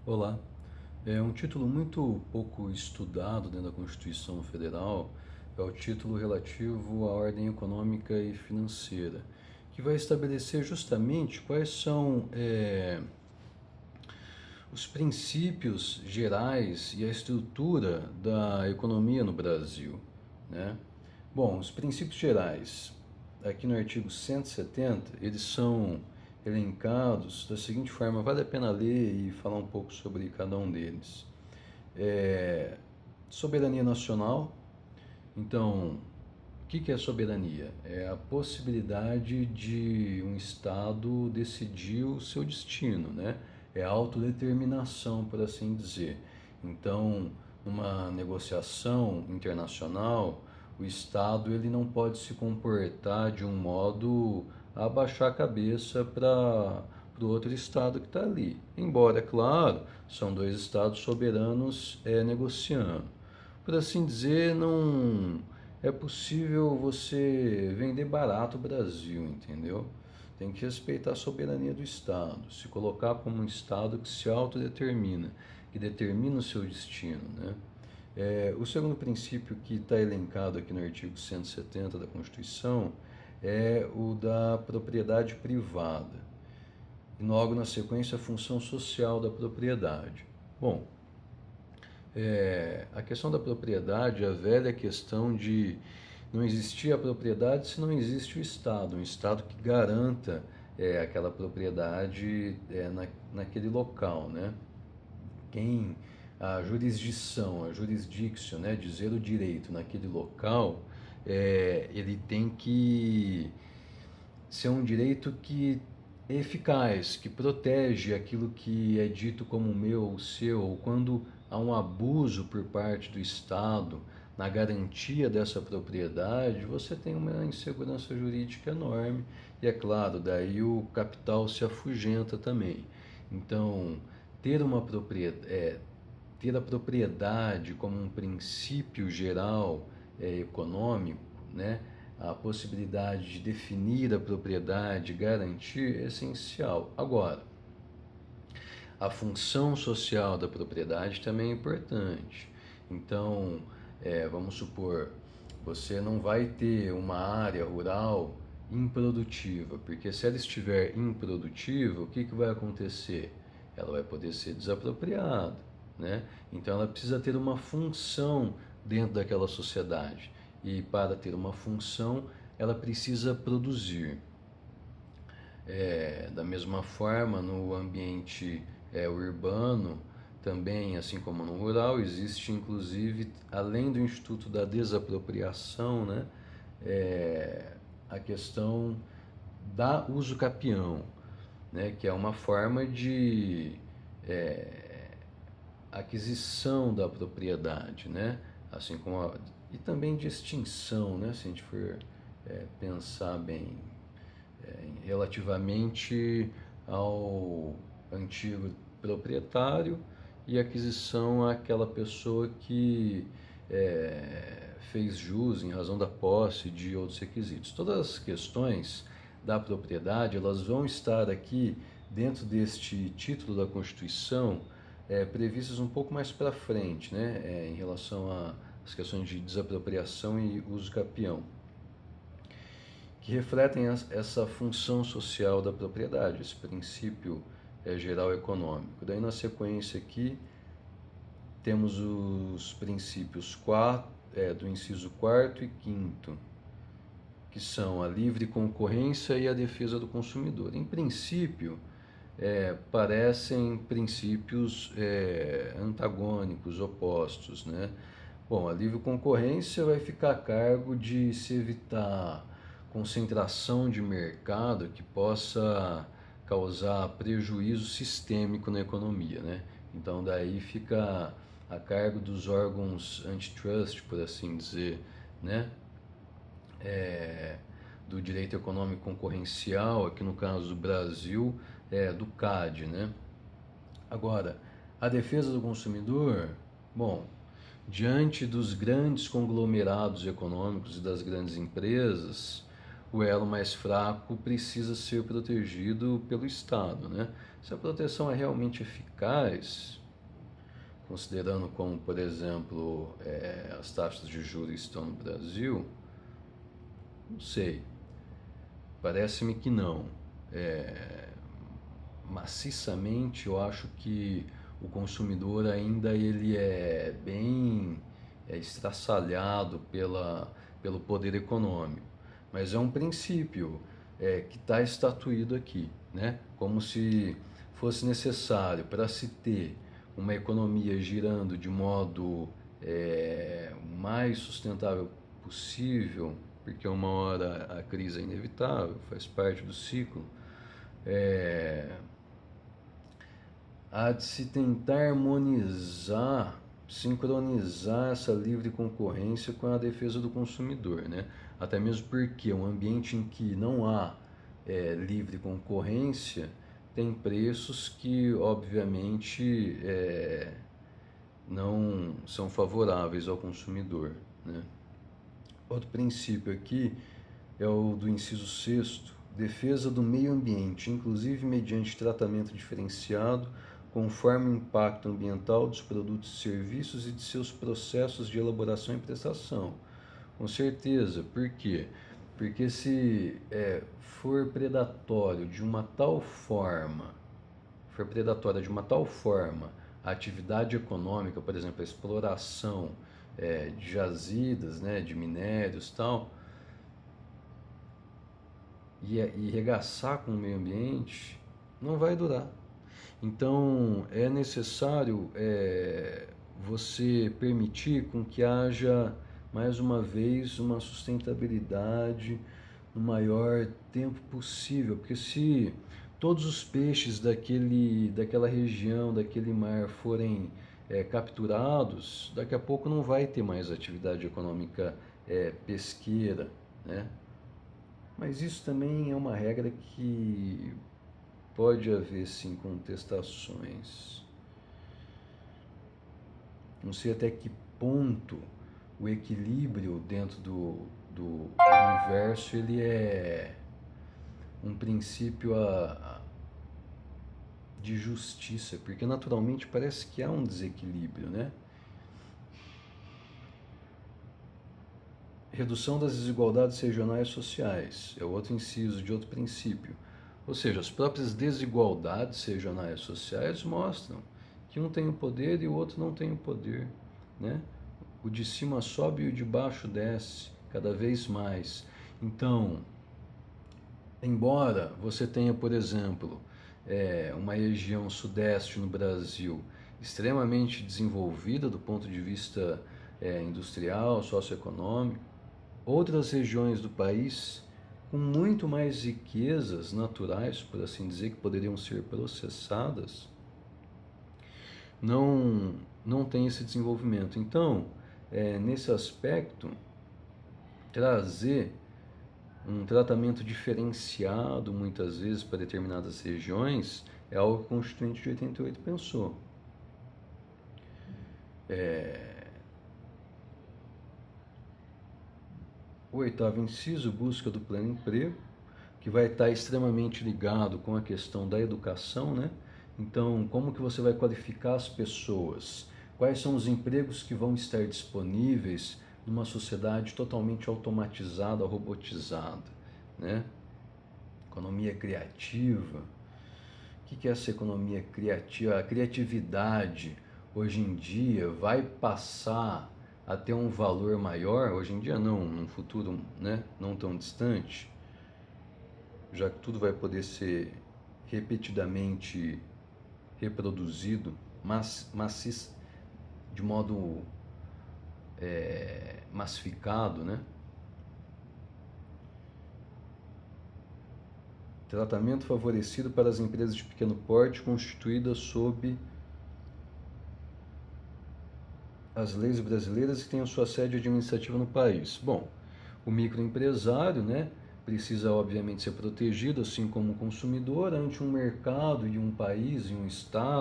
Olá. É um título muito pouco estudado dentro da Constituição Federal, é o título relativo à ordem econômica e financeira, que vai estabelecer justamente quais são os princípios gerais e a estrutura da economia no Brasil, né? Bom, os princípios gerais, aqui no artigo 170, eles são elencados da seguinte forma, vale a pena ler e falar um pouco sobre cada um deles. É, soberania nacional, então, o que é soberania? É a possibilidade de um Estado decidir o seu destino, né? É a autodeterminação, por assim dizer. Então, numa negociação internacional, o Estado ele não pode se comportar de um modo a abaixar a cabeça para o outro Estado que está ali. Embora, é claro, são dois Estados soberanos negociando. Por assim dizer, não é possível você vender barato o Brasil, entendeu? Tem que respeitar a soberania do Estado, se colocar como um Estado que se autodetermina, que determina o seu destino, né? O segundo princípio que está elencado aqui no artigo 170 da Constituição é o da propriedade privada. E logo na sequência a função social da propriedade. Bom, a questão da propriedade, a velha questão de não existir a propriedade se não existe o Estado, um Estado que garanta aquela propriedade naquele local, né? Quem a jurisdição, a jurisdiction, né, dizer o direito naquele local, ele tem que ser um direito que é eficaz, que protege aquilo que é dito como meu ou seu, ou quando há um abuso por parte do Estado na garantia dessa propriedade, você tem uma insegurança jurídica enorme e, é claro, daí o capital se afugenta também. Então, ter uma propriedade, ter a propriedade como um princípio geral econômico, né? A possibilidade de definir a propriedade, garantir, é essencial. Agora, a função social da propriedade também é importante. Então, vamos supor, você não vai ter uma área rural improdutiva, porque se ela estiver improdutiva, o que vai acontecer? Ela vai poder ser desapropriada, né? Então ela precisa ter uma função dentro daquela sociedade. E para ter uma função, ela precisa produzir. Da mesma forma, no ambiente urbano, também, assim como no rural, existe inclusive, além do Instituto da Desapropriação, né, a questão da uso capião, né, que é uma forma de aquisição da propriedade, né, assim como e também de extinção, né, se a gente for pensar bem relativamente ao antigo proprietário e aquisição àquela pessoa que fez jus em razão da posse de outros requisitos. Todas as questões da propriedade, elas vão estar aqui dentro deste título da Constituição previstas um pouco mais para frente, né, em relação às questões de desapropriação e uso capião, que refletem essa função social da propriedade, esse princípio geral econômico. Daí na sequência aqui temos os princípios do inciso 4º e 5º, que são a livre concorrência e a defesa do consumidor. Em princípio, parecem princípios antagônicos, opostos, né? Bom, a livre concorrência vai ficar a cargo de se evitar concentração de mercado que possa causar prejuízo sistêmico na economia, né? Então daí fica a cargo dos órgãos antitrust, por assim dizer, né? Do direito econômico concorrencial, aqui no caso do Brasil, do CAD, né? Agora, a defesa do consumidor, bom, diante dos grandes conglomerados econômicos e das grandes empresas, o elo mais fraco precisa ser protegido pelo Estado, né? Se a proteção é realmente eficaz, considerando como, por exemplo, as taxas de juros estão no Brasil, não sei, parece-me que não. Maciçamente, eu acho que o consumidor ainda ele é bem estraçalhado pelo poder econômico, mas é um princípio que está estatuído aqui, né? Como se fosse necessário para se ter uma economia girando de modo mais sustentável possível, porque uma hora a crise é inevitável, faz parte do ciclo, há de se tentar harmonizar, sincronizar essa livre concorrência com a defesa do consumidor, né? Até mesmo porque um ambiente em que não há livre concorrência tem preços que, obviamente, não são favoráveis ao consumidor, né? Outro princípio aqui é o do inciso 6º, defesa do meio ambiente, inclusive mediante tratamento diferenciado, conforme o impacto ambiental dos produtos e serviços e de seus processos de elaboração e prestação. Com certeza, por quê? Porque se for predatório de uma tal forma, a atividade econômica, por exemplo, a exploração de jazidas, né, de minérios e tal, e regaçar com o meio ambiente, não vai durar. Então é necessário você permitir com que haja, mais uma vez, uma sustentabilidade no maior tempo possível, porque se todos os peixes daquela região, daquele mar forem capturados, daqui a pouco não vai ter mais atividade econômica pesqueira, né? Mas isso também é uma regra que pode haver sim contestações. Não sei até que ponto o equilíbrio dentro do universo ele é um princípio de justiça, porque naturalmente parece que há um desequilíbrio, né? Redução das desigualdades regionais e sociais é outro inciso de outro princípio. Ou seja, as próprias desigualdades regionais e sociais mostram que um tem o poder e o outro não tem o poder, né? O de cima sobe e o de baixo desce cada vez mais. Então, embora você tenha, por exemplo, uma região sudeste no Brasil extremamente desenvolvida do ponto de vista industrial, socioeconômico, outras regiões do país com muito mais riquezas naturais, por assim dizer, que poderiam ser processadas, não tem esse desenvolvimento. Então, nesse aspecto, trazer um tratamento diferenciado, muitas vezes, para determinadas regiões, é algo que o Constituinte de 88 pensou. O 8º inciso, busca do pleno emprego, que vai estar extremamente ligado com a questão da educação, né? Então, como que você vai qualificar as pessoas? Quais são os empregos que vão estar disponíveis numa sociedade totalmente automatizada, robotizada, né? Economia criativa. O que é essa economia criativa? A criatividade, hoje em dia, vai passar a ter um valor maior? Hoje em dia não, num futuro, né, não tão distante, já que tudo vai poder ser repetidamente reproduzido, de modo massificado, né? Tratamento favorecido para as empresas de pequeno porte constituídas sob as leis brasileiras que tenham sua sede administrativa no país. Bom, o microempresário, né, precisa obviamente ser protegido, assim como o consumidor, ante um mercado e um país e um estado